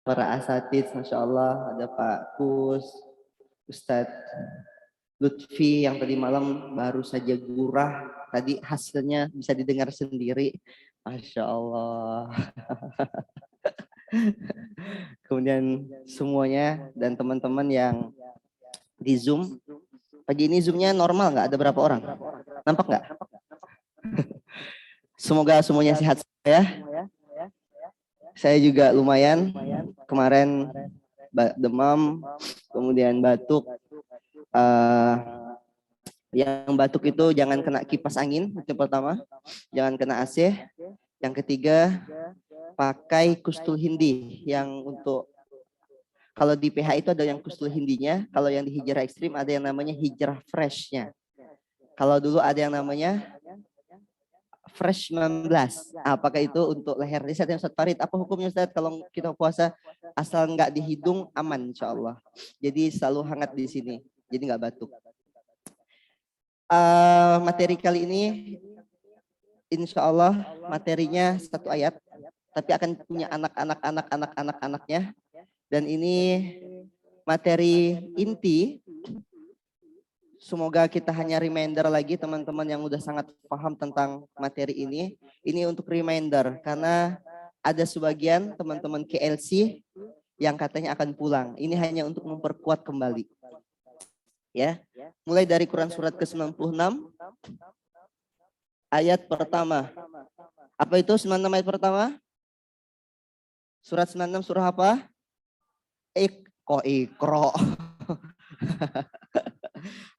para asatidz, Masya Allah, ada Pak Kus, Ustadz Lutfi yang tadi malam baru saja gurah, tadi hasilnya bisa didengar sendiri, Masya Allah. Kemudian semuanya dan teman-teman yang di Zoom, pagi ini Zoom-nya normal nggak? Ada berapa orang? Nampak nggak? Semoga semuanya sehat ya. Saya juga lumayan, kemarin demam, kemudian batuk. Yang batuk itu jangan kena kipas angin, itu pertama. Jangan kena AC. Yang ketiga, pakai kustul hindi yang untuk, kalau di PH itu ada yang kustul hindinya, kalau yang di hijrah ekstrim ada yang namanya hijrah freshnya. Kalau dulu ada yang namanya fresh 19. Apakah itu untuk leher? Ustaz yang Ustaz Farid, apa hukumnya Ustaz kalau kita puasa asal nggak di hidung aman insya Allah. Jadi selalu hangat di sini, jadi nggak batuk. Materi kali ini insya Allah materinya satu ayat, tapi akan punya anak-anaknya. Dan ini materi inti. Semoga kita hanya reminder lagi teman-teman yang udah sangat paham tentang materi ini. Ini untuk reminder karena ada sebagian teman-teman KLC yang katanya akan pulang. Ini hanya untuk memperkuat kembali. Ya. Mulai dari Quran surat ke-96 ayat pertama. Apa itu 96 ayat pertama? Surat 96 surah apa? Iqra.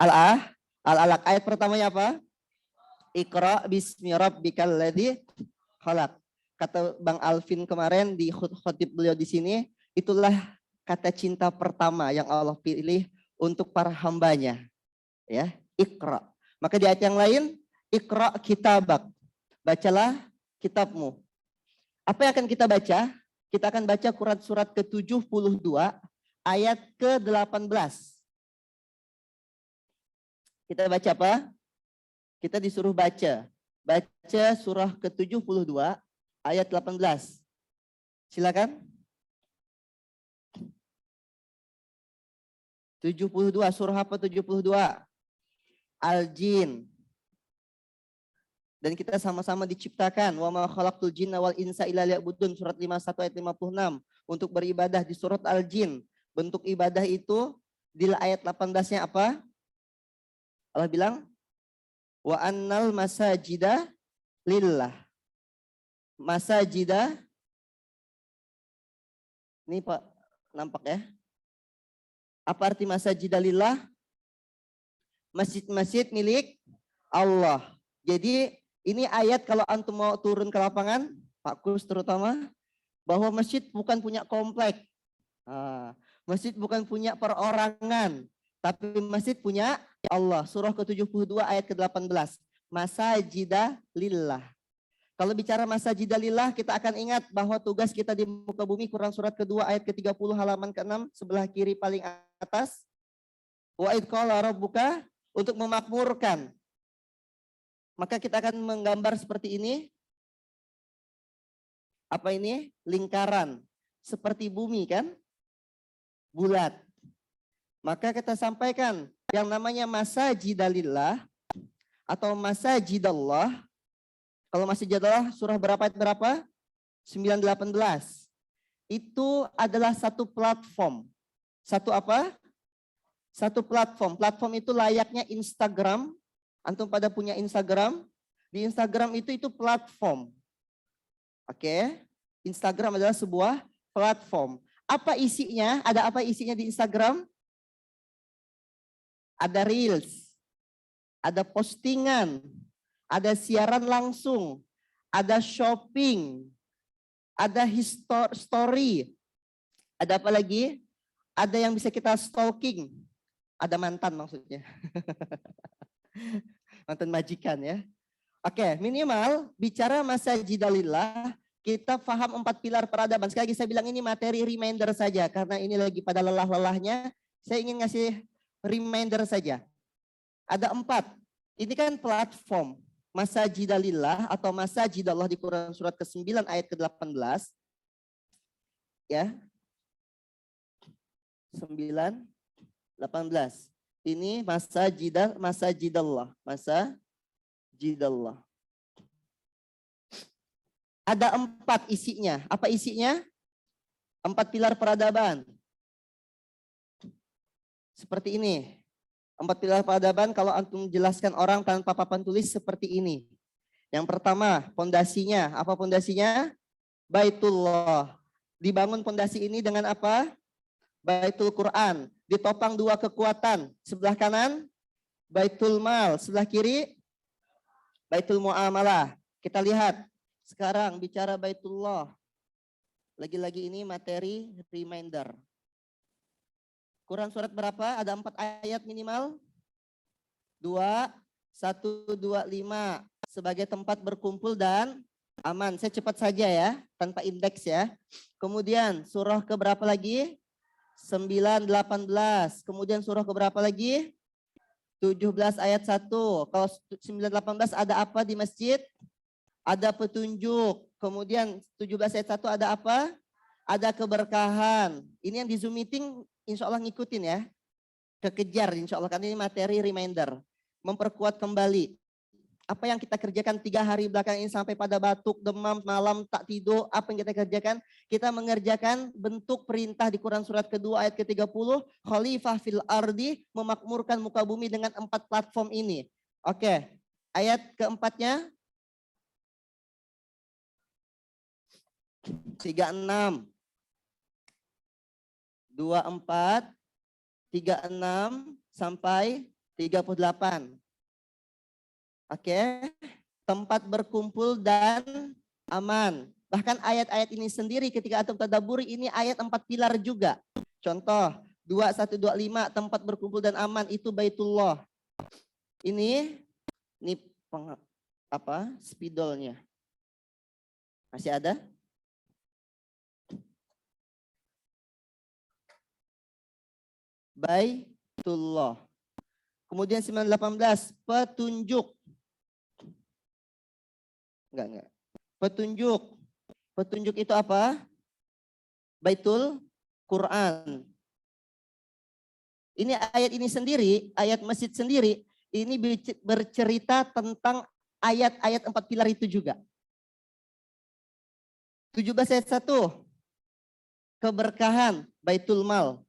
Al-Alaq ayat pertamanya apa? Iqra bismi rabbikal ladzi khalaq. Kata Bang Alvin kemarin di khotib beliau di sini, itulah kata cinta pertama yang Allah pilih untuk para hambanya. Ya, Iqra. Maka di ayat yang lain, Iqra kitabak. Bacalah kitabmu. Apa yang akan kita baca? Kita akan baca Quran surat ke-72 ayat ke-18. Kita baca apa? Kita disuruh baca. Baca surah ke-72 ayat 18. Silakan. 72, surah apa 72? Al-Jin. Dan kita sama-sama diciptakan. Wa ma khalaqtul jinna wal insa illa liya'budun. Surat 51 ayat 56. Untuk beribadah di surat Al-Jin. Bentuk ibadah itu di ayat 18-nya apa? Allah bilang, wa annal masajida lillah. Masajida, ini Pak nampak ya. Apa arti masajida lillah? Masjid-masjid milik Allah. Jadi ini ayat kalau antum mau turun ke lapangan, Pak Kus terutama, bahwa masjid bukan punya komplek. Masjid bukan punya perorangan, tapi masjid punya Allah. Surah ke-72 ayat ke-18. Masajida lillah. Kalau bicara masajida lillah, kita akan ingat bahwa tugas kita di muka bumi, Quran surat kedua ayat ke-30 halaman ke-6 sebelah kiri paling atas. Wa id qala rabbuka, untuk memakmurkan. Maka kita akan menggambar seperti ini. Apa ini? Lingkaran. Seperti bumi kan? Bulat. Maka kita sampaikan yang namanya masajidalillah atau masajidallah. Kalau masajidallah surah berapa ayat berapa? 9-18. Itu adalah satu platform. Satu apa? Satu platform. Platform itu layaknya Instagram. Antum pada punya Instagram. Di Instagram itu platform. Oke. Instagram adalah sebuah platform. Apa isinya? Ada apa isinya di Instagram? Ada reels, ada postingan, ada siaran langsung, ada shopping, ada story, ada apa lagi? Ada yang bisa kita stalking, ada mantan maksudnya. Mantan majikan ya. Oke, minimal bicara masajidalillah, kita paham 4 pilar peradaban. Sekali lagi saya bilang ini materi reminder saja, karena ini lagi pada lelah-lelahnya, saya ingin ngasih reminder saja. Ada 4. Ini kan platform. Masajidalillah atau masajidallah di Quran surat ke-9 ayat ke-18. Ya. 9, 18. Ini masajidallah. Masajidallah. Ada 4 isinya. Apa isinya? 4 pilar peradaban. Seperti ini. 4 pilar peradaban kalau antum jelaskan orang tanpa papan tulis seperti ini. Yang pertama, pondasinya. Apa pondasinya? Baitullah. Dibangun pondasi ini dengan apa? Baitul Quran. Ditopang 2 kekuatan. Sebelah kanan, Baitul Mal. Sebelah kiri, Baitul Muamalah. Kita lihat. Sekarang bicara Baitullah. Lagi-lagi ini materi reminder. Quran surat berapa? Ada 4 ayat minimal. 2, 1, 2, 5. Sebagai tempat berkumpul dan aman. Saya cepat saja ya, tanpa indeks ya. Kemudian surah ke berapa lagi? 9, 18. Kemudian surah ke berapa lagi? 17 ayat 1. Kalau 9, 18 ada apa di masjid? Ada petunjuk. Kemudian 17 ayat 1 ada apa? Ada keberkahan. Ini yang di Zoom meeting insya Allah ngikutin ya. Kekejar insya Allah, karena ini materi reminder. Memperkuat kembali. Apa yang kita kerjakan 3 hari belakang ini sampai pada batuk, demam, malam, tak tidur. Apa yang kita kerjakan? Kita mengerjakan bentuk perintah di Quran surat kedua ayat ke-30. Khalifah fil ardi, memakmurkan muka bumi dengan 4 platform ini. Oke, ayat keempatnya. 36. 24, 36 sampai 38. Oke, tempat berkumpul dan aman. Bahkan ayat-ayat ini sendiri ketika antum tadabburi ini ayat 4 pilar juga. Contoh 2125 tempat berkumpul dan aman itu Baitullah. Ini spidolnya. Masih ada? Baitullah. Kemudian 918 petunjuk. Enggak. Petunjuk. Petunjuk itu apa? Baitul Quran. Ini ayat ini sendiri, ayat masjid sendiri, ini bercerita tentang ayat-ayat 4 pilar itu juga. 17 ayat 1. Keberkahan Baitul Mal.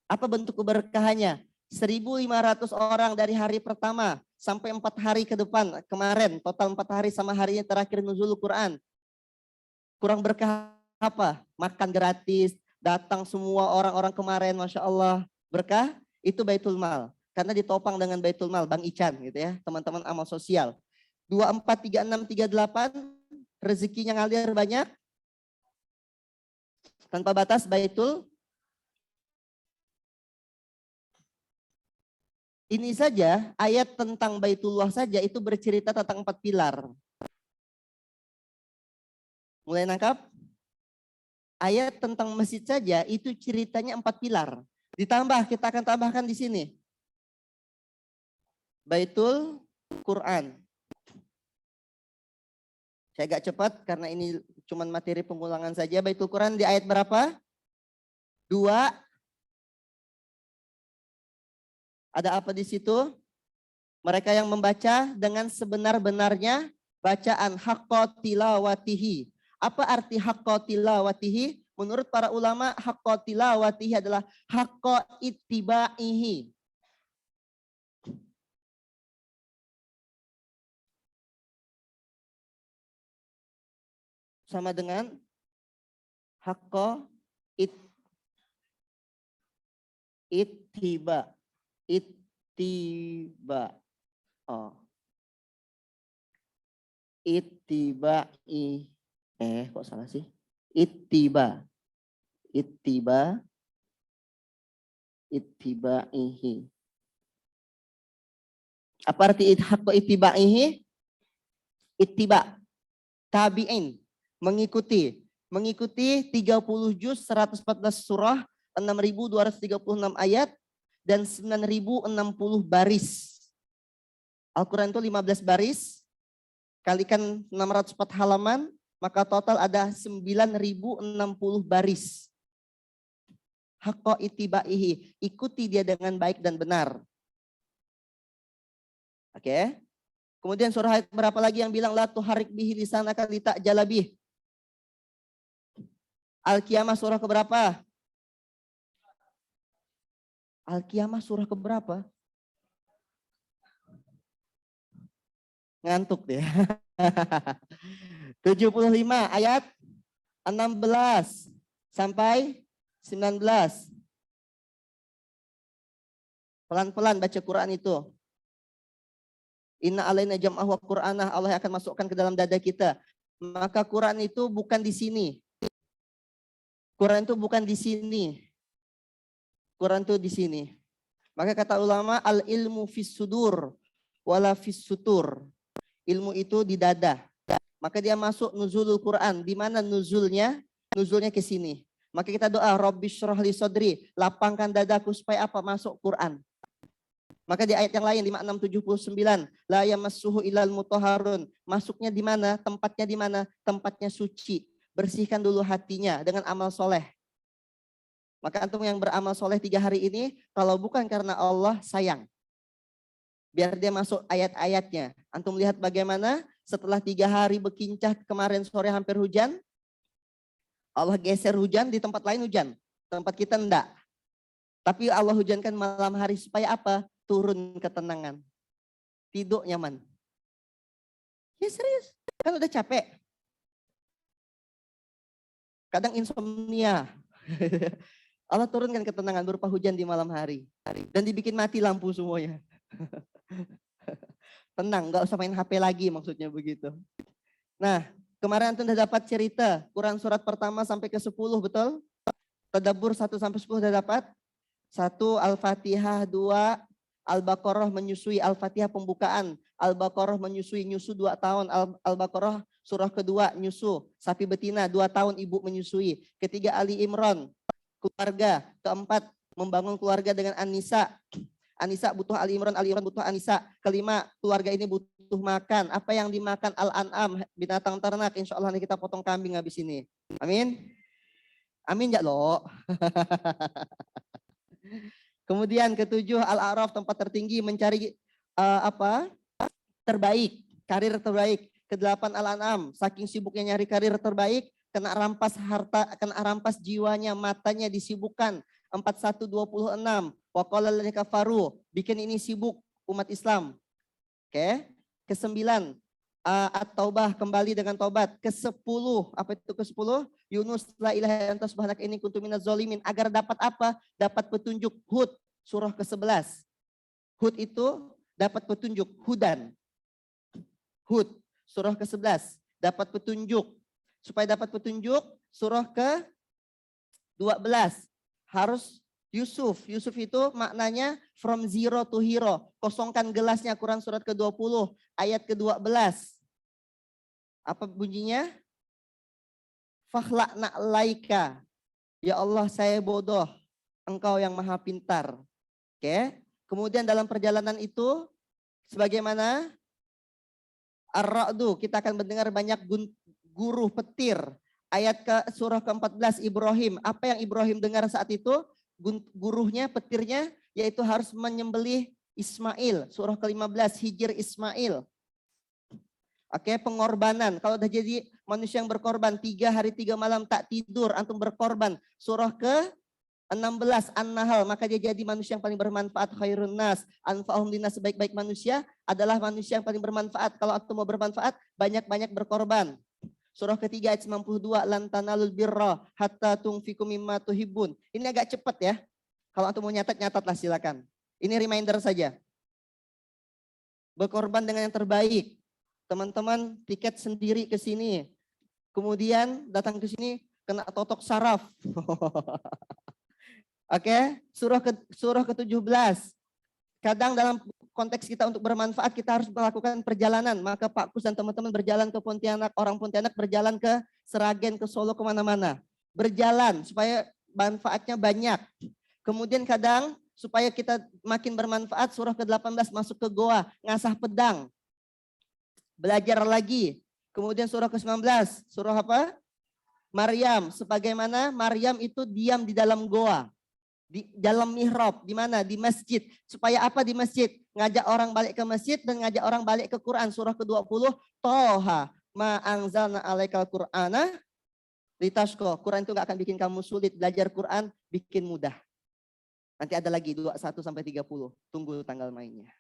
Apa bentuk keberkahannya? 1.500 orang dari hari pertama sampai 4 hari ke depan kemarin, total 4 hari sama harinya terakhir nuzul Quran. Kurang berkah apa? Makan gratis, datang semua orang-orang kemarin, Masya Allah. Berkah itu Baitul Mal. Karena ditopang dengan Baitul Mal, Bang Ican gitu ya, teman-teman amal sosial. 24, 36, 38, rezekinya ngalir banyak. Tanpa batas Baitul. Ini saja ayat tentang Baitullah saja itu bercerita tentang 4 pilar. Mulai nangkap? Ayat tentang masjid saja itu ceritanya 4 pilar. Ditambah, kita akan tambahkan di sini. Baitul Quran. Saya agak cepat karena ini cuma materi pengulangan saja. Baitul Quran di ayat berapa? 2. Ada apa di situ? Mereka yang membaca dengan sebenar-benarnya bacaan haqqa tilawatihi. Apa arti haqqa tilawatihi? Menurut para ulama haqqa tilawatihi adalah haqqa ittibaihi. Sama dengan haqqa ittiba. Ittiba. Oh. Ittibai. Kok salah sih? Ittiba. Ittibaihi. Apa arti haqqa ittibaihi? Ittiba. Tabi'in. Mengikuti 30 juz 114 surah 6.236 ayat dan 9.060 baris. Al-Quran itu 15 baris kalikan 604 halaman maka total ada 9.060 baris. Haqqa itibaihi, ikuti dia dengan baik dan benar. Oke. Kemudian surah ayat berapa lagi yang bilang la tuharik bihi lisanaka lita'jala bih? Al-Qiyamah surah keberapa? Al-Qiyamah surah keberapa? Ngantuk deh. 75 ayat 16 sampai 19. Pelan-pelan baca Quran itu. Inna alaina jam'ah wa Qur'anah, Allah akan masukkan ke dalam dada kita. Maka Quran itu bukan di sini. Quran itu bukan di sini. Quran itu di sini. Maka kata ulama, al ilmu fis sudur wala fis sutur. Ilmu itu di dada. Maka dia masuk nuzulul Quran. Di mana nuzulnya? Nuzulnya ke sini. Maka kita doa, Rabbi syrah li sodri, lapangkan dadaku supaya apa? Masuk Quran. Maka di ayat yang lain 5679, la yamassuhu ilal mutahharun. Masuknya di mana? Tempatnya di mana? Tempatnya suci. Bersihkan dulu hatinya dengan amal soleh. Maka antum yang beramal soleh 3 hari ini, kalau bukan karena Allah sayang. Biar dia masuk ayat-ayatnya. Antum lihat bagaimana setelah 3 hari berkincah, kemarin sore hampir hujan. Allah geser hujan, di tempat lain hujan. Tempat kita enggak. Tapi Allah hujankan malam hari supaya apa? Turun ketenangan. Tidur nyaman. Ya serius. Kan udah capek. Kadang insomnia. Allah turunkan ketenangan berupa hujan di malam hari. Dan dibikin mati lampu semuanya. Tenang, gak usah main HP lagi maksudnya begitu. Nah, kemarin antum sudah dapat cerita Quran surat pertama sampai ke 10, betul? Tadabbur 1 sampai 10 sudah dapat? 1 Al-Fatihah, 2 Al-Baqarah menyusui Al-Fatihah pembukaan, Al-Baqarah menyusui nyusu 2 tahun, Al-Baqarah surah kedua nyusu, sapi betina 2 tahun ibu menyusui. Ketiga Ali Imran, keluarga. Keempat membangun keluarga dengan An-Nisa. An-Nisa butuh Ali Imran butuh An-Nisa. Kelima, keluarga ini butuh makan. Apa yang dimakan? Al-An'am, binatang ternak. Insya Allah nanti kita potong kambing habis ini. Amin. Amin ya lo. Kemudian ketujuh Al-A'raf, tempat tertinggi mencari terbaik, karir terbaik. Kedelapan Al-An'am, saking sibuknya nyari karir terbaik, kena rampas harta, kena rampas jiwanya, matanya disibukkan. 4126 waqala alladziina kafaru, bikin ini sibuk umat Islam. Oke. Ke-9 At-Taubah, kembali dengan tobat. Ke-10, apa itu ke-10? Yunus la ilaha illa anta subhanaka inni kuntu minaz zalimin, agar dapat apa? Dapat petunjuk. Hud surah ke-11. Hud itu dapat petunjuk, hudan. Hud surah ke-11 dapat petunjuk. Supaya dapat petunjuk, surah ke-12 harus Yusuf. Yusuf itu maknanya from zero to hero. Kosongkan gelasnya, Quran surat ke-20 ayat ke-12. Apa bunyinya? Fakhla'na laika. Ya Allah, saya bodoh. Engkau yang maha pintar. Oke. Kemudian dalam perjalanan itu sebagaimana Ar-Ra'du, kita akan mendengar banyak guru petir. Ayat ke surah ke-14 Ibrahim. Apa yang Ibrahim dengar saat itu? Guruhnya, petirnya, yaitu harus menyembelih Ismail. Surah ke-15 Hijr Ismail. Oke, pengorbanan. Kalau udah jadi manusia yang berkorban 3 hari 3 malam tak tidur, antum berkorban. Surah ke-16 An-Nahl, maka dia jadi manusia yang paling bermanfaat. Khairun nas anfa'uhum linnas, sebaik-baik manusia adalah manusia yang paling bermanfaat. Kalau antum mau bermanfaat, banyak-banyak berkorban. Surah ketiga ayat 92, lan tanalul birra hatta tunfiqu mimma tuhibbun. Ini agak cepat ya. Kalau antum mau nyatatlah silakan. Ini reminder saja. Berkorban dengan yang terbaik. Teman-teman tiket sendiri ke sini. Kemudian datang ke sini kena totok saraf. Oke, surah ke-17. Kadang dalam konteks kita untuk bermanfaat, kita harus melakukan perjalanan. Maka Pak Kus dan teman-teman berjalan ke Pontianak, orang Pontianak berjalan ke Seragen, ke Solo, kemana-mana. Berjalan supaya manfaatnya banyak. Kemudian kadang supaya kita makin bermanfaat, surah ke-18 masuk ke goa, ngasah pedang. Belajar lagi. Kemudian surah ke-19, surah apa? Maryam. Sebagaimana Maryam itu diam di dalam goa, di dalam mihrab, di mana? Di masjid. Supaya apa di masjid? Ngajak orang balik ke masjid dan ngajak orang balik ke Quran. Surah ke-20, Toha, ma anzalna alaikal Qur'ana litashqa. Quran itu gak akan bikin kamu sulit. Belajar Quran bikin mudah. Nanti ada lagi 21 sampai 30. Tunggu tanggal mainnya.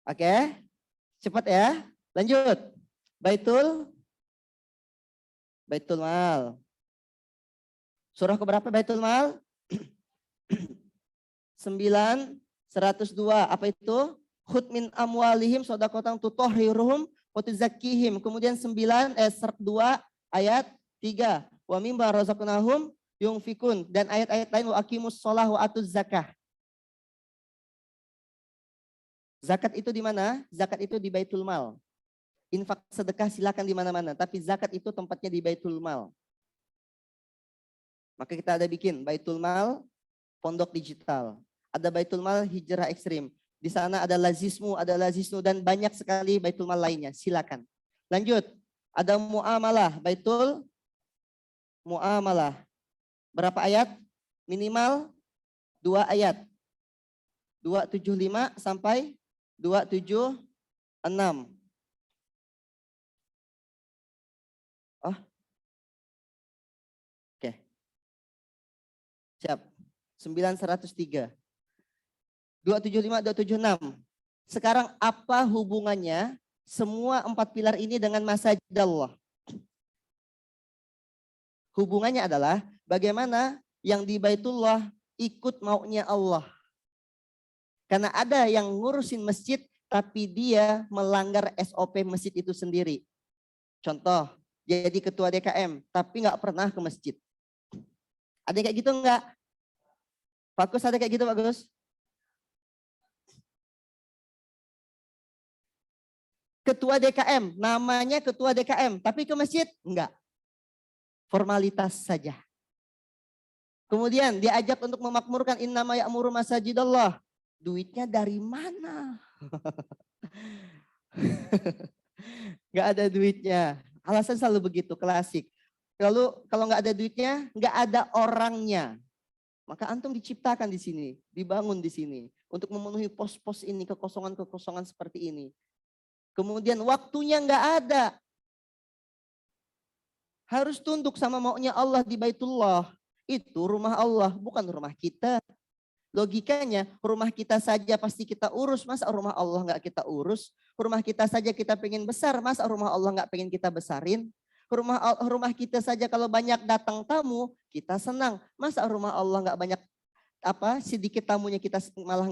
Oke, cepat ya. Lanjut. Baitul Mal. Surah keberapa Baitul Mal? 9, 102. Apa itu? Khud min amwalihim shadaqatan tutahhiruhum wa tuzakkihim. Kemudian 2 ayat 3. Wa mimma razaqnahum yunfikun. Dan ayat-ayat lain wa aqimus shalah wa atuz zakah. Zakat itu di mana? Zakat itu di Baitul Mal. Infak sedekah silakan di mana-mana, tapi zakat itu tempatnya di Baitul Mal. Maka kita ada bikin Baitul Mal pondok digital. Ada Baitul Mal hijrah ekstrim. Di sana ada Lazismu, dan banyak sekali Baitul Mal lainnya. Silakan. Lanjut. Ada muamalah, Baitul Muamalah. Berapa ayat? Minimal 2 ayat. 275 sampai 276. Oh. Oke. Siap. 903. 275, 276. Sekarang apa hubungannya semua 4 pilar ini dengan masajid Allah? Hubungannya adalah bagaimana yang di Baitullah ikut maunya Allah. Karena ada yang ngurusin masjid tapi dia melanggar SOP masjid itu sendiri. Contoh, jadi ketua DKM tapi nggak pernah ke masjid. Ada yang kayak gitu nggak? Pak Gus ada kayak gitu Pak Gus? Ketua DKM, namanya ketua DKM, tapi ke masjid? Enggak. Formalitas saja. Kemudian diajak untuk memakmurkan innama ya'muru masajidallah. Duitnya dari mana? Enggak ada duitnya. Alasan selalu begitu, klasik. Kalau enggak ada duitnya, enggak ada orangnya. Maka antum diciptakan di sini, dibangun di sini untuk memenuhi pos-pos ini, kekosongan-kekosongan seperti ini. Kemudian waktunya enggak ada. Harus tunduk sama maunya Allah di Baitullah. Itu rumah Allah, bukan rumah kita. Logikanya rumah kita saja pasti kita urus, masa rumah Allah nggak kita urus? Rumah kita saja kita pengen besar, masa rumah Allah nggak pengen kita besarin? Rumah kita saja kalau banyak datang tamu kita senang, masa rumah Allah nggak banyak sedikit tamunya kita malah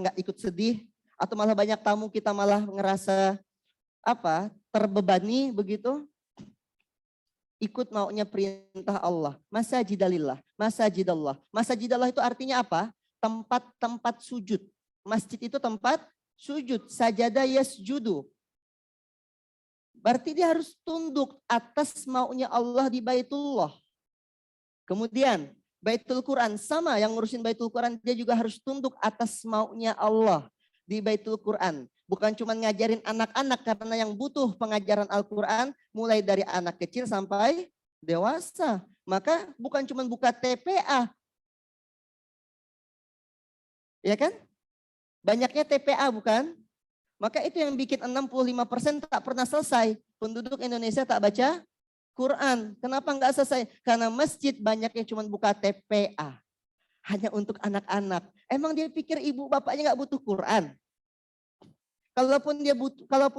nggak ikut sedih, atau malah banyak tamu kita malah ngerasa terbebani begitu? Ikut maunya perintah Allah. Masajidalillah. Masajidallah. Masajidallah itu artinya apa? Tempat-tempat sujud. Masjid itu tempat sujud. Sajada yasjudu. Berarti dia harus tunduk atas maunya Allah di Baitullah. Kemudian Baitul Quran sama, yang ngurusin Baitul Quran dia juga harus tunduk atas maunya Allah di Baitul Quran. Bukan cuma ngajarin anak-anak, karena yang butuh pengajaran Al-Quran mulai dari anak kecil sampai dewasa. Maka bukan cuma buka TPA. Ya kan? Banyaknya TPA bukan? Maka itu yang bikin 65% tak pernah selesai. Penduduk Indonesia tak baca Quran. Kenapa nggak selesai? Karena masjid banyaknya cuma buka TPA. Hanya untuk anak-anak. Emang dia pikir ibu bapaknya nggak butuh Quran? Kalaupun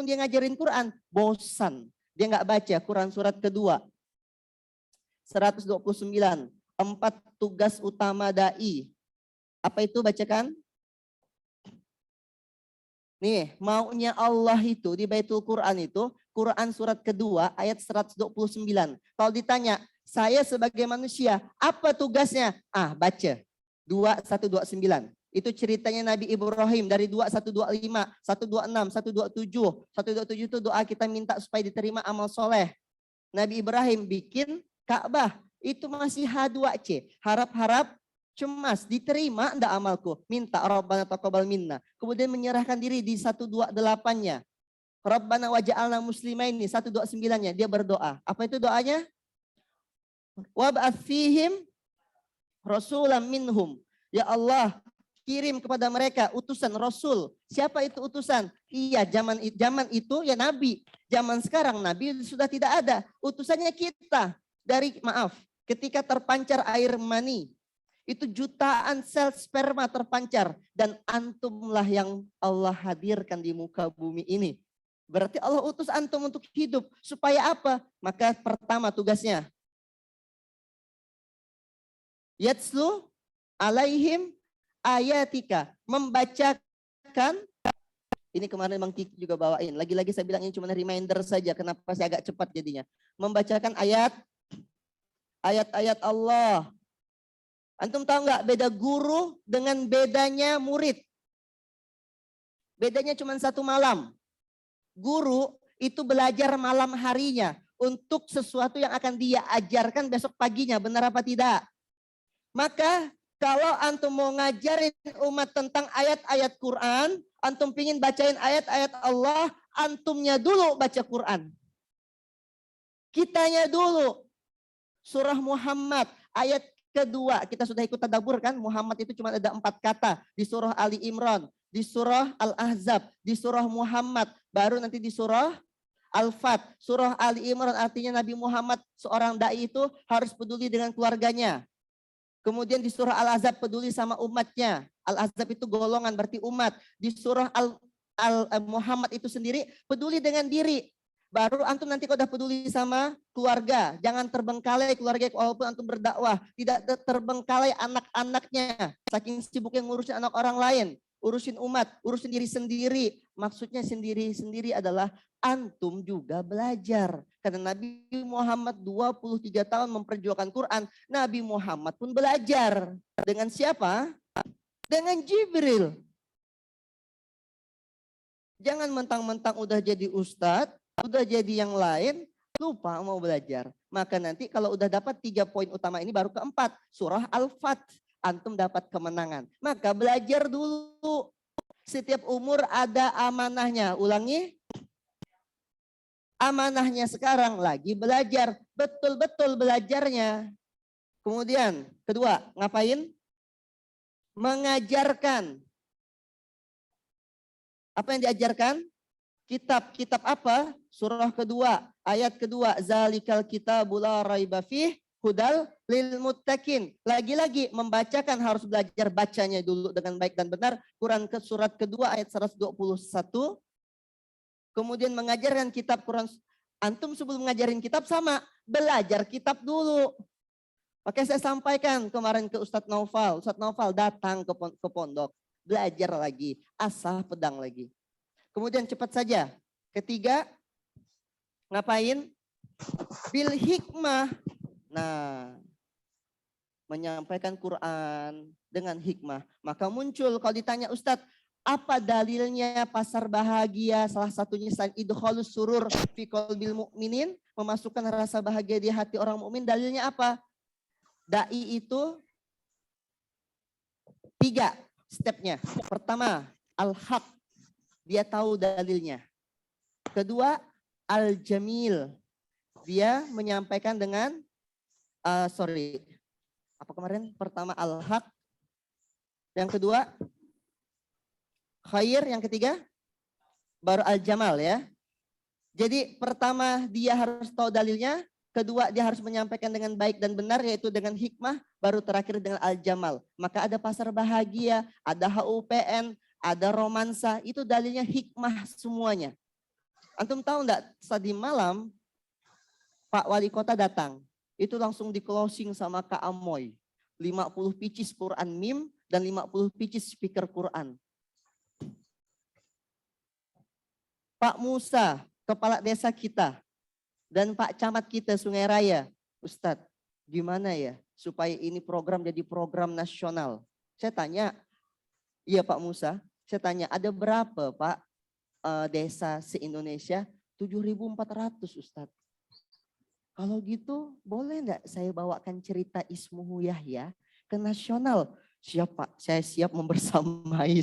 dia ngajarin Quran, bosan. Dia nggak baca Quran surat kedua. 129. 4 tugas utama da'i. Apa itu bacakan? Nih, maunya Allah itu di Baitul Quran itu, Quran surat kedua ayat 129. Kalau ditanya, saya sebagai manusia, apa tugasnya? Baca. 2129. Itu ceritanya Nabi Ibrahim dari 2125, 126, 127. 127 itu doa kita minta supaya diterima amal soleh. Nabi Ibrahim bikin Ka'bah. Itu masih H2C. Harap-harap cemas, diterima enggak amalku? Minta Rabbana taqabbal minna. Kemudian menyerahkan diri di 128-nya. Rabbana waj'alna muslimaini 129-nya dia berdoa. Apa itu doanya? Wab'ats fihim rasulan minhum. Ya Allah, kirim kepada mereka utusan rasul. Siapa itu utusan? Iya, zaman itu ya nabi. Zaman sekarang nabi sudah tidak ada. Utusannya kita. Ketika terpancar air mani, itu jutaan sel sperma terpancar dan antumlah yang Allah hadirkan di muka bumi ini. Berarti Allah utus antum untuk hidup. Supaya apa? Maka pertama tugasnya. Yatslu alaihim ayatika. Membacakan. Ini kemarin Bang Kiki juga bawain. Lagi-lagi saya bilang ini cuma reminder saja. Kenapa saya agak cepat jadinya. Membacakan ayat-ayat Allah. Antum tahu nggak beda guru dengan bedanya murid? Bedanya cuma satu malam. Guru itu belajar malam harinya untuk sesuatu yang akan dia ajarkan besok paginya. Benar apa tidak? Maka kalau antum mau ngajarin umat tentang ayat-ayat Quran, antum pingin bacain ayat-ayat Allah, antumnya dulu baca Quran. Kitanya dulu. Surah Muhammad ayat kedua. Kita sudah ikut tadabbur kan? Muhammad itu cuma ada 4 kata. Di surah Ali Imran, di surah Al-Ahzab, di surah Muhammad. Baru nanti di surah Al-Fat. Surah Ali Imran artinya Nabi Muhammad seorang da'i itu harus peduli dengan keluarganya. Kemudian di surah Al-Ahzab peduli sama umatnya. Al-Ahzab itu golongan berarti umat. Di surah Muhammad itu sendiri peduli dengan diri. Baru antum nanti kalau udah peduli sama keluarga. Jangan terbengkalai keluarga walaupun antum berdakwah. Tidak terbengkalai anak-anaknya. Saking sibuknya ngurusin anak orang lain. Urusin umat, urusin diri sendiri. Maksudnya sendiri-sendiri adalah antum juga belajar. Karena Nabi Muhammad 23 tahun memperjuangkan Quran. Nabi Muhammad pun belajar. Dengan siapa? Dengan Jibril. Jangan mentang-mentang udah jadi ustadz, udah jadi yang lain, lupa mau belajar. Maka nanti kalau udah dapat 3 poin utama ini baru keempat. Surah Al-Fat. Antum dapat kemenangan. Maka belajar dulu. Setiap umur ada amanahnya. Ulangi. Amanahnya sekarang lagi belajar. Betul-betul belajarnya. Kemudian kedua, ngapain? Mengajarkan. Apa yang diajarkan? Kitab apa? Surah kedua, ayat kedua. Zalikal kitabul la raiba fih hudal lil muttaqin. Lagi-lagi membacakan harus belajar bacanya dulu dengan baik dan benar. Quran ke surat kedua ayat 121. Kemudian mengajarkan kitab Quran. Antum sebelum mengajarin kitab sama, belajar kitab dulu. Oke, saya sampaikan kemarin ke Ustadz Naufal. Ustadz Naufal datang ke pondok. Belajar lagi, asah pedang lagi. Kemudian cepat saja. Ketiga, ngapain? Bil hikmah. Nah, menyampaikan Quran dengan hikmah. Maka muncul kalau ditanya Ustadz, apa dalilnya pasar bahagia? Salah satunya idkhalus surur fi qalbil mu'minin, memasukkan rasa bahagia di hati orang mukmin. Dalilnya apa? Dai itu 3 stepnya. Pertama, al-haq. Dia tahu dalilnya. Kedua, al-jamil. Dia menyampaikan dengan, apa kemarin? Pertama, al-haq. Yang kedua, khair. Yang ketiga, baru al-jamal ya. Jadi pertama dia harus tahu dalilnya. Kedua, dia harus menyampaikan dengan baik dan benar, yaitu dengan hikmah. Baru terakhir dengan al-jamal. Maka ada pasar bahagia, ada HUPN, ada romansa. Itu dalilnya hikmah semuanya. Antum tahu enggak, tadi malam Pak Wali Kota datang. Itu langsung di closing sama Kak Amoy. 50 pieces Quran mim dan 50 pieces speaker Quran. Pak Musa, kepala desa kita. Dan Pak Camat kita Sungai Raya, Ustadz, gimana ya supaya ini program jadi program nasional? Saya tanya, iya Pak Musa, saya tanya ada berapa Pak desa se-Indonesia? 7.400 Ustadz. Kalau gitu boleh enggak saya bawakan cerita Ismuhu Yahya? ke nasional. Siap Pak, saya siap membersamai.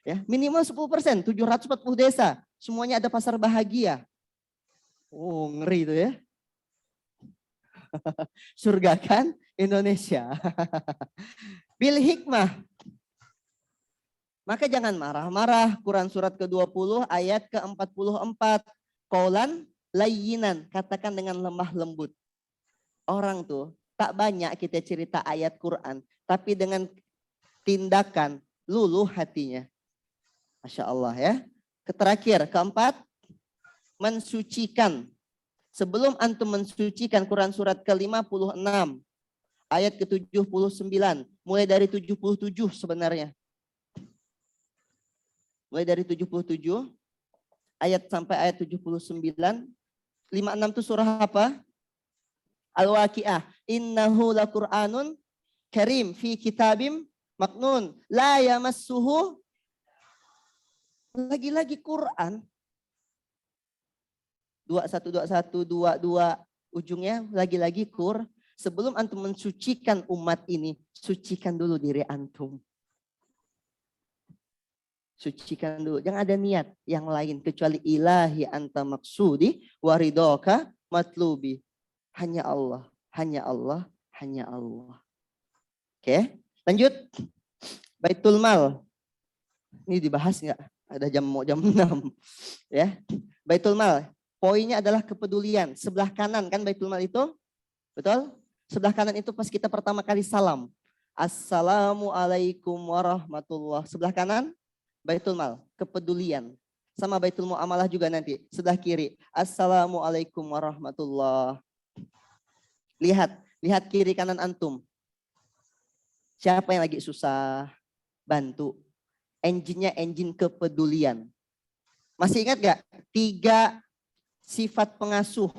Ya, minimal 10%, 740 desa. Semuanya ada pasar bahagia. Oh, ngeri itu ya. Surga kan Indonesia. Bil hikmah. Maka jangan marah-marah. Quran surat ke-20 ayat ke-44. Qaulan layyinan. Katakan dengan lemah lembut. Orang tuh tak banyak kita cerita ayat Quran. Tapi dengan tindakan luluh hatinya. Masya Allah ya. Terakhir, keempat. Mensucikan. Sebelum antum mensucikan Quran surat ke-56. Ayat ke-79. Mulai dari 77 sebenarnya. Mulai dari 77 ayat sampai ayat 79. 56 itu surah apa? Al-Waqiah. Innahu laqur'anun karim fi kitabim maknun la yamassuhu. Lagi-lagi Quran. 21 ujungnya lagi-lagi Qur. Sebelum antum mensucikan umat ini, sucikan dulu diri antum. Sucikan dulu. Jangan ada niat yang lain kecuali ilahi anta maksudi waridoka matlubi. Hanya Allah, hanya Allah, hanya Allah. Oke, lanjut. Baitul Mal. Ini dibahas nggak? Ada jam 6. Ya. Baitul Mal. Poinnya adalah kepedulian. Sebelah kanan kan Baitul Mal itu? Betul? Sebelah kanan itu pas kita pertama kali salam. Assalamualaikum warahmatullah. Sebelah kanan Baitul Mal, kepedulian. Sama Baitul Muamalah juga nanti. Sebelah kiri. Assalamualaikum warahmatullah. Lihat kiri kanan antum. Siapa yang lagi susah? Bantu. Engine-nya engine kepedulian. Masih ingat gak? 3 sifat pengasuh.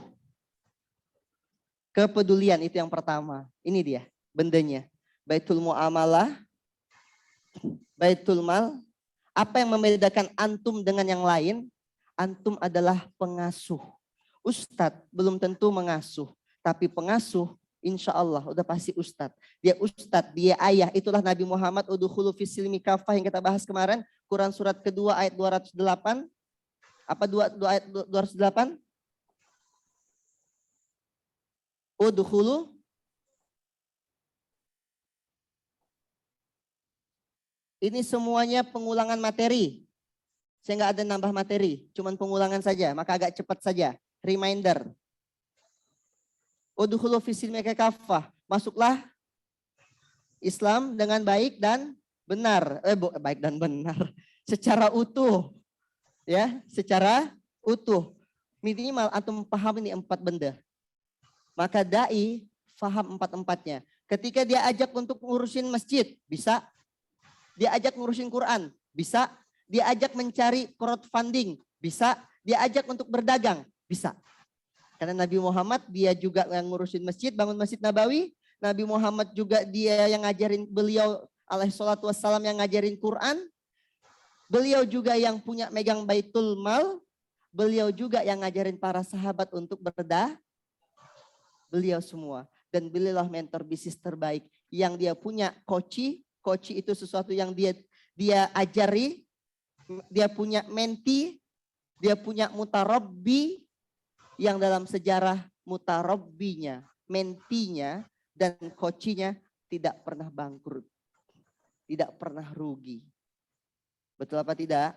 Kepedulian itu yang pertama. Ini dia bendanya. Baitul Muamalah. Baitul Mal. Apa yang membedakan antum dengan yang lain? Antum adalah pengasuh. Ustadz belum tentu mengasuh. Tapi pengasuh insya Allah udah pasti ustadz. Dia ustadz, dia ayah. Itulah Nabi Muhammad udkhulu fis silmi kafah yang kita bahas kemarin. Quran surat kedua ayat 208. Apa 2 ayat 208? Udkhulu. Ini semuanya pengulangan materi. Saya nggak ada nambah materi, cuman pengulangan saja, maka agak cepat saja. Reminder. Udkhulu fis silmi kafah. Masuklah Islam dengan baik dan benar. Baik dan benar. Secara utuh. Ya, secara utuh. Minimal antum paham ini 4 benda. Maka dai faham 4-4-nya. Ketika dia ajak untuk ngurusin masjid, bisa. Dia ajak ngurusin Quran, bisa. Dia ajak mencari crowdfunding, bisa. Dia ajak untuk berdagang, bisa. Karena Nabi Muhammad dia juga yang ngurusin masjid, bangun Masjid Nabawi. Nabi Muhammad juga dia yang ngajarin, beliau alaihi salatu wassalam yang ngajarin Quran. Beliau juga yang punya megang Baitul Mal. Beliau juga yang ngajarin para sahabat untuk berdagang. Beliau semua. Dan beliaulah mentor bisnis terbaik. Yang dia punya coach itu sesuatu yang dia ajari. Dia punya menti. Dia punya mutarabbi. Yang dalam sejarah mutarabbinya, mentinya, dan coachnya tidak pernah bangkrut. Tidak pernah rugi. Betul apa tidak?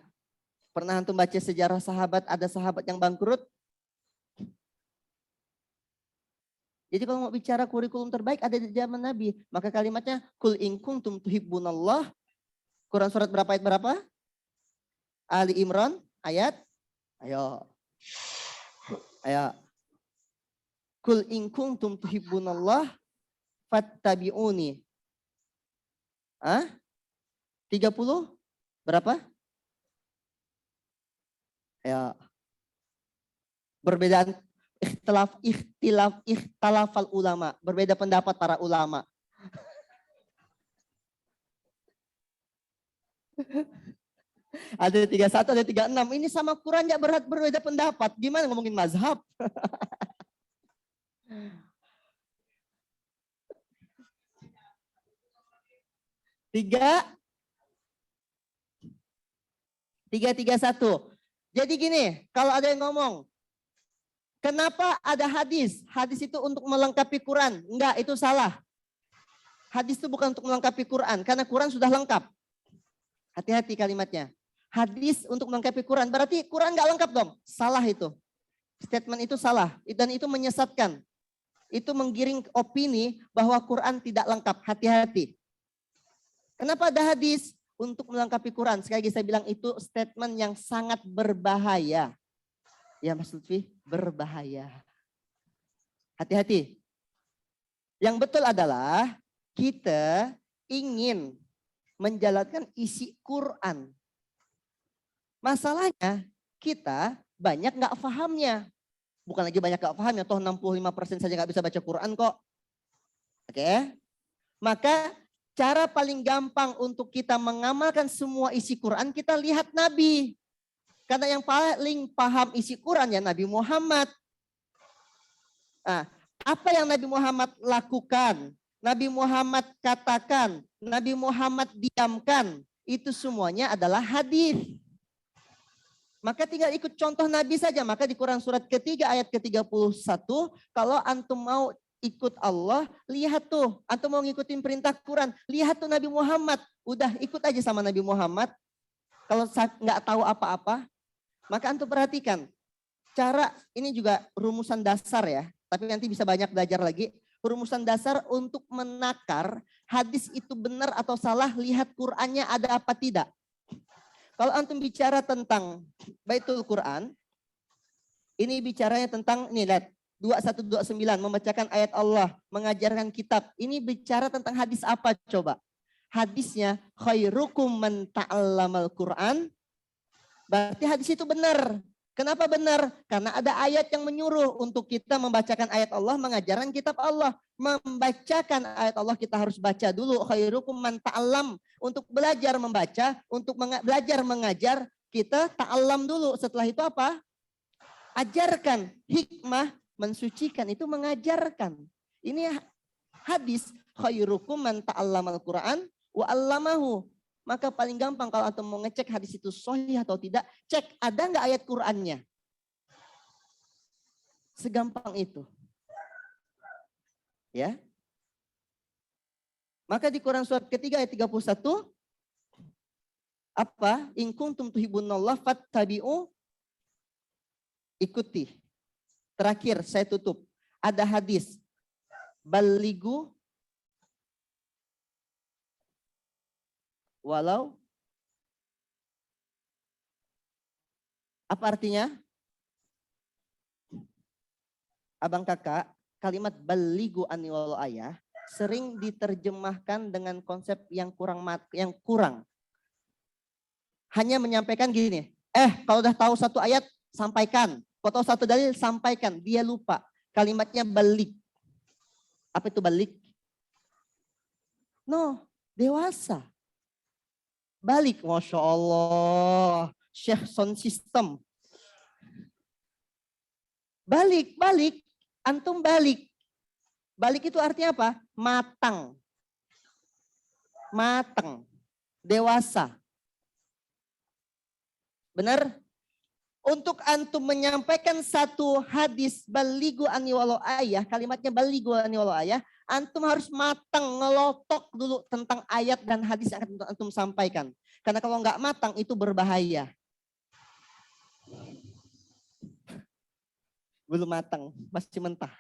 Pernah antum baca sejarah sahabat, ada sahabat yang bangkrut? Jadi kalau mau bicara kurikulum terbaik ada di zaman Nabi. Maka kalimatnya, Kul in kuntum tuhibbunallah. Quran surat berapa ayat berapa? Ali Imran ayat? Ayo. Kul in kuntum tuhibbunallah fattabi'uni. 30? Berapa? Ya. Perbedaan ikhtilafal ulama, berbeda pendapat para ulama. Ada 31, ada 36. Ini sama Quran enggak berbeda pendapat. Gimana ngomongin mazhab? Tiga, tiga, satu. Jadi gini, kalau ada yang ngomong, kenapa ada hadis? Hadis itu untuk melengkapi Quran. Enggak, itu salah. Hadis itu bukan untuk melengkapi Quran, karena Quran sudah lengkap. Hati-hati kalimatnya. Hadis untuk melengkapi Quran, berarti Quran enggak lengkap dong. Salah itu. Statement itu salah, dan itu menyesatkan. Itu menggiring opini bahwa Quran tidak lengkap. Hati-hati. Kenapa ada hadis? Untuk melengkapi Quran. Sekali lagi saya bilang itu statement yang sangat berbahaya. Ya Mas Lutfi, berbahaya. Hati-hati. Yang betul adalah kita ingin menjalankan isi Quran. Masalahnya kita banyak nggak pahamnya. Bukan lagi banyak nggak pahamnya, toh 65% saja nggak bisa baca Quran kok. Oke? Maka cara paling gampang untuk kita mengamalkan semua isi Quran, kita lihat Nabi. Karena yang paling paham isi Quran ya Nabi Muhammad. Nah, apa yang Nabi Muhammad lakukan, Nabi Muhammad katakan, Nabi Muhammad diamkan, itu semuanya adalah hadis. Maka tinggal ikut contoh Nabi saja. Maka di Quran surat ketiga ayat ke-31, kalau antum mau ikut Allah, lihat tuh. Antum mau ngikutin perintah Quran, lihat tuh Nabi Muhammad. Udah ikut aja sama Nabi Muhammad. Kalau nggak tahu apa-apa, maka antum perhatikan. Cara ini juga rumusan dasar ya. Tapi nanti bisa banyak belajar lagi. Rumusan dasar untuk menakar hadis itu benar atau salah, lihat Qurannya ada apa tidak. Kalau antum bicara tentang Baitul Quran, ini bicaranya tentang, ini lihat, 2129, membacakan ayat Allah, mengajarkan kitab. Ini bicara tentang hadis apa coba? Hadisnya, khairukum man ta'allamal Quran. Berarti hadis itu benar. Kenapa benar? Karena ada ayat yang menyuruh untuk kita membacakan ayat Allah, mengajarkan kitab Allah. Membacakan ayat Allah kita harus baca dulu. Khairukum man ta'allam. Untuk belajar membaca, untuk belajar mengajar, kita ta'allam dulu. Setelah itu apa? Ajarkan. Hikmah, mensucikan, itu mengajarkan. Ini hadis. Khairukum man ta'allamal Quran wa 'allamahu. Maka paling gampang kalau antum mau ngecek hadis itu sahih atau tidak, cek ada nggak ayat Qur'annya. Segampang itu. Ya. Maka di Quran surat ketiga ayat 31, apa? In kuntum tuhibbunallah fattabi'u, ikuti. Terakhir saya tutup. Ada hadis. Baligu walau, apa artinya? Abang kakak, kalimat baligu ani walau ayah sering diterjemahkan dengan konsep yang kurang. Hanya menyampaikan gini, kalau udah tahu satu ayat sampaikan, kalau tahu satu dalil sampaikan, dia lupa. Kalimatnya balik. Apa itu balik? No, dewasa. Balik, Masya Allah. Syekh sound system. Balik. Antum balik. Balik itu artinya apa? Matang. Dewasa. Benar? Untuk antum menyampaikan satu hadis baligu ani walau ayah, kalimatnya baligu ani walau ayah, antum harus matang, ngelotok dulu tentang ayat dan hadis yang akan antum sampaikan. Karena kalau nggak matang itu berbahaya. Belum matang, masih mentah.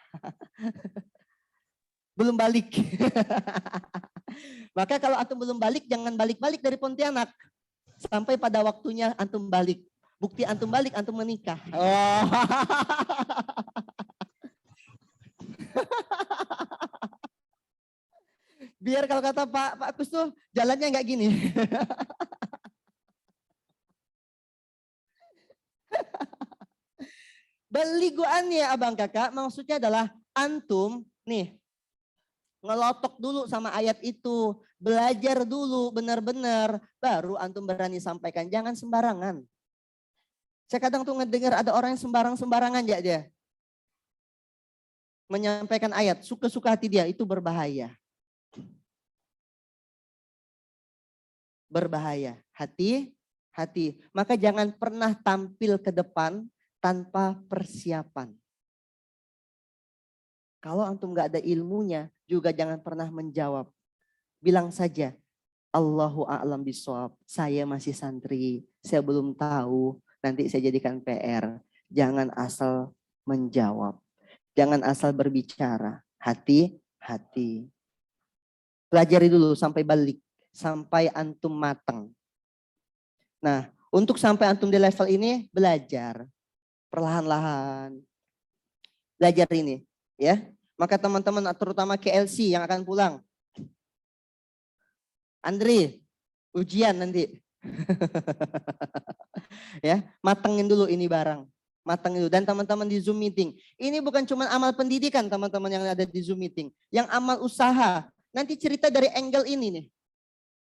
Belum balik. Maka kalau antum belum balik, jangan balik-balik dari Pontianak. Sampai pada waktunya antum balik. Bukti antum balik, antum menikah. Oh. Biar kalau kata Pak Kus tuh jalannya nggak gini. Baliguannya abang kakak maksudnya adalah antum nih ngelotok dulu sama ayat itu, belajar dulu benar-benar, baru antum berani sampaikan, jangan sembarangan. Saya kadang tuh ngedengar ada orang yang sembarangan ya dia. Menyampaikan ayat, suka-suka hati dia, itu berbahaya. berbahaya. Hati. Maka jangan pernah tampil ke depan tanpa persiapan. Kalau antum gak ada ilmunya, juga jangan pernah menjawab. Bilang saja, Allahu a'lam bishawab. Saya masih santri, saya belum tahu. Nanti saya jadikan PR. Jangan asal menjawab. Jangan asal berbicara. Hati. Pelajari dulu sampai balik. Sampai antum matang. Nah, untuk sampai antum di level ini, belajar. Perlahan-lahan. Belajar ini. Ya, maka teman-teman terutama KLC yang akan pulang. Andri, ujian nanti. Ya, matengin dulu ini barang. Matengin dulu. Dan teman-teman di Zoom meeting. Ini bukan cuma amal pendidikan teman-teman yang ada di Zoom meeting. Yang amal usaha. Nanti cerita dari angle ini nih.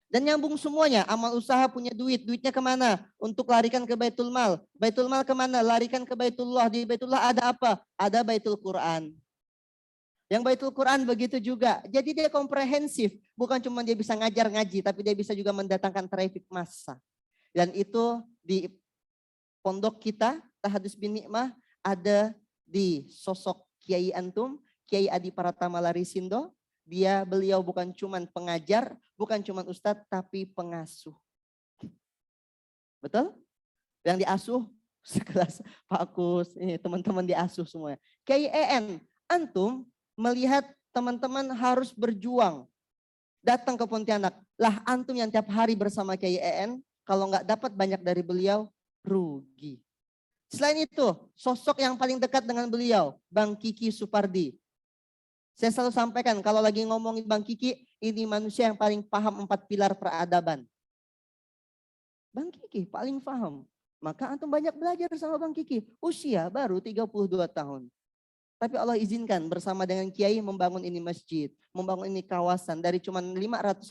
Dan nyambung semuanya. Amal usaha punya duit. Duitnya kemana? Untuk larikan ke Baitul Mal. Baitul Mal kemana? Larikan ke Baitullah. Di Baitullah ada apa? Ada Baitul Quran. Yang Baitul Quran begitu juga. Jadi dia komprehensif. Bukan cuma dia bisa ngajar ngaji, tapi dia bisa juga mendatangkan traffic massa. Dan itu di pondok kita, Tahadus bin Nikmah, ada di sosok Kiai Antum, Kiai Adi Pratama Larisindo. Beliau bukan cuma pengajar, bukan cuma ustadz, tapi pengasuh. Betul? Yang diasuh sekelas Pak Kus, ini teman-teman diasuh semuanya. Kiai EN, antum melihat teman-teman harus berjuang. Datang ke Pontianak. Lah antum yang tiap hari bersama Kiai EN, kalau nggak dapat banyak dari beliau, rugi. Selain itu, sosok yang paling dekat dengan beliau, Bang Kiki Supardi. Saya selalu sampaikan, kalau lagi ngomongin Bang Kiki, ini manusia yang paling paham 4 pilar peradaban. Bang Kiki paling paham. Maka antum banyak belajar sama Bang Kiki. Usia baru 32 tahun. Tapi Allah izinkan bersama dengan Kiai membangun ini masjid. Membangun ini kawasan dari cuma 592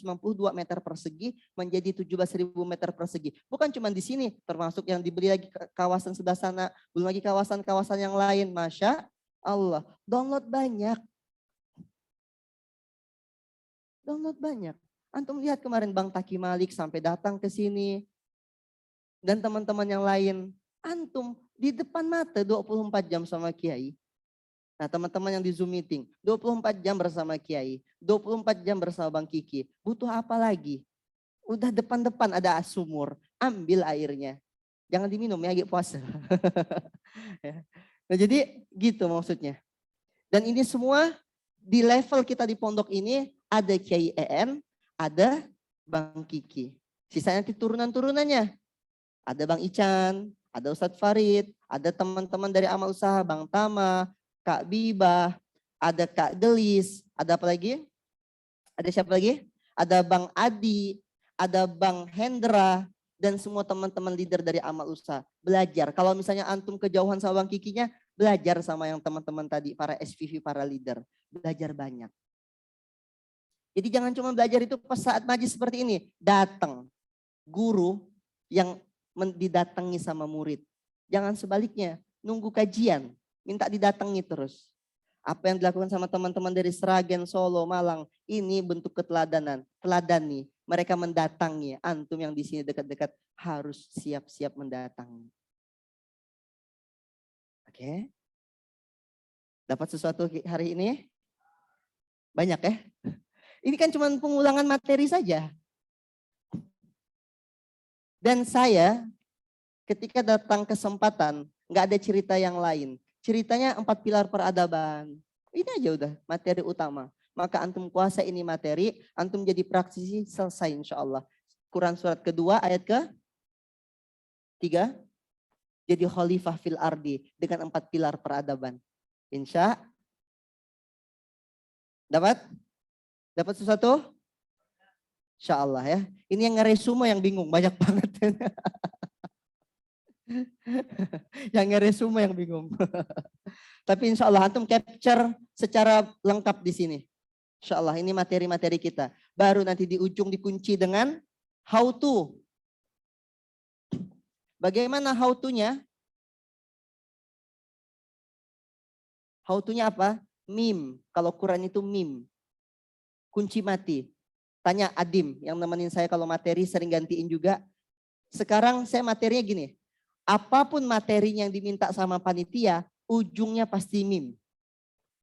meter persegi menjadi 17.000 meter persegi. Bukan cuma di sini, termasuk yang diberi lagi kawasan sebelah sana. Belum lagi kawasan-kawasan yang lain. Masya Allah. Download banyak. Antum lihat kemarin Bang Taki Malik sampai datang ke sini. Dan teman-teman yang lain. Antum di depan mata 24 jam sama Kiai. Nah teman-teman yang di Zoom meeting, 24 jam bersama Kiai, 24 jam bersama Bang Kiki. Butuh apa lagi? Udah depan-depan ada sumur, ambil airnya. Jangan diminum ya, lagi puasa. Nah jadi gitu maksudnya. Dan ini semua di level kita di pondok ini ada Kiai EN, ada Bang Kiki. Sisanya nanti turunan-turunannya. Ada Bang Ican, ada Ustadz Farid, ada teman-teman dari amal usaha, Bang Tama, Kak Bibah, ada Kak Gelis, ada apa lagi? Ada siapa lagi? Ada Bang Adi, ada Bang Hendra, dan semua teman-teman leader dari amal usaha. Belajar, kalau misalnya antum kejauhan sama Bang Kikinya, belajar sama yang teman-teman tadi, para SPV, para leader. Belajar banyak. Jadi jangan cuma belajar itu pas saat majlis seperti ini. Datang, guru yang didatangi sama murid. Jangan sebaliknya, nunggu kajian. Minta didatangi terus. Apa yang dilakukan sama teman-teman dari Sragen, Solo, Malang. Ini bentuk keteladanan. Teladani. Mereka mendatangi. Antum yang di sini dekat-dekat harus siap-siap mendatangi. Oke. Dapat sesuatu hari ini? Banyak ya? Ini kan cuma pengulangan materi saja. Dan saya ketika datang kesempatan, nggak ada cerita yang lain. Ceritanya 4 pilar peradaban. Ini aja udah materi utama. Maka antum kuasa ini materi, antum jadi praktisi, selesai insya Allah. Quran surat kedua ayat ke-3. Jadi khalifah fil ardi dengan 4 pilar peradaban. Insya dapat? Dapat sesuatu? Insya Allah ya. Ini yang ngeresume yang bingung, banyak banget. Yang ngeresume yang bingung. Tapi insya Allah antum capture secara lengkap di sini. Insya Allah ini materi-materi kita. Baru nanti di ujung dikunci dengan how to. Bagaimana how to-nya? How to-nya apa? Mim. Kalau Quran itu mim. Kunci mati. Tanya Adim yang nemenin saya kalau materi sering gantiin juga. Sekarang saya materinya gini. Apapun materinya yang diminta sama panitia, ujungnya pasti mim.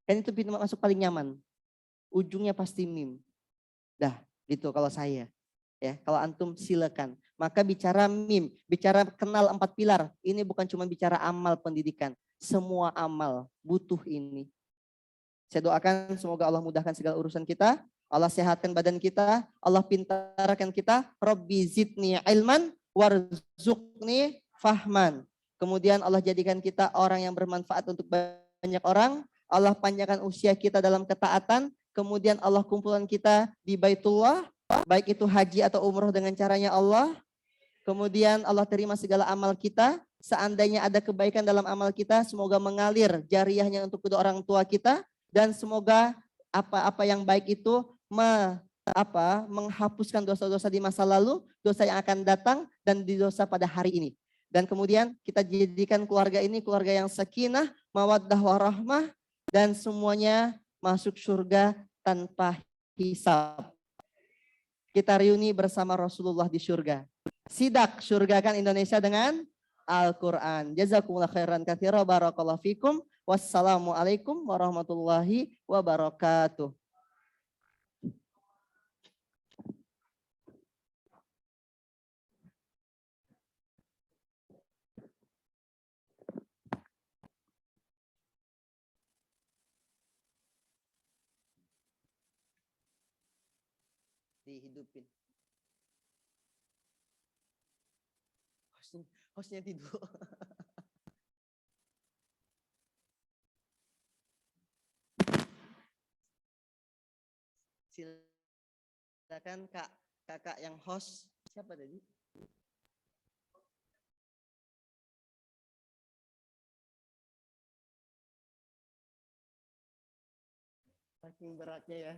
Kan itu pintu masuk paling nyaman. Ujungnya pasti mim. Dah, gitu kalau saya. Ya, kalau antum silakan. Maka bicara mim, bicara kenal 4 pilar. Ini bukan cuma bicara amal pendidikan. Semua amal butuh ini. Saya doakan semoga Allah mudahkan segala urusan kita. Allah sehatkan badan kita. Allah pintarkan kita. Rabbi zidni ilman warzuqni fahman. Kemudian Allah jadikan kita orang yang bermanfaat untuk banyak orang. Allah panjangkan usia kita dalam ketaatan. Kemudian Allah kumpulkan kita di Baitullah. Baik itu haji atau umroh dengan caranya Allah. Kemudian Allah terima segala amal kita. Seandainya ada kebaikan dalam amal kita, semoga mengalir jariahnya untuk kedua orang tua kita. Dan semoga apa-apa yang baik itu menghapuskan dosa-dosa di masa lalu, dosa yang akan datang, dan di dosa pada hari ini. Dan kemudian kita jadikan keluarga ini keluarga yang sakinah, mawaddah warahmah, dan semuanya masuk surga tanpa hisab. Kita reuni bersama Rasulullah di surga. Sidak surgakan Indonesia dengan Al-Quran. Jazakumullah khairan katsira, barakallahu fikum. Wassalamualaikum warahmatullahi wabarakatuh. Dihidupin. Hostnya tidur. Silakan kakak yang host. Siapa tadi? Saking beratnya ya.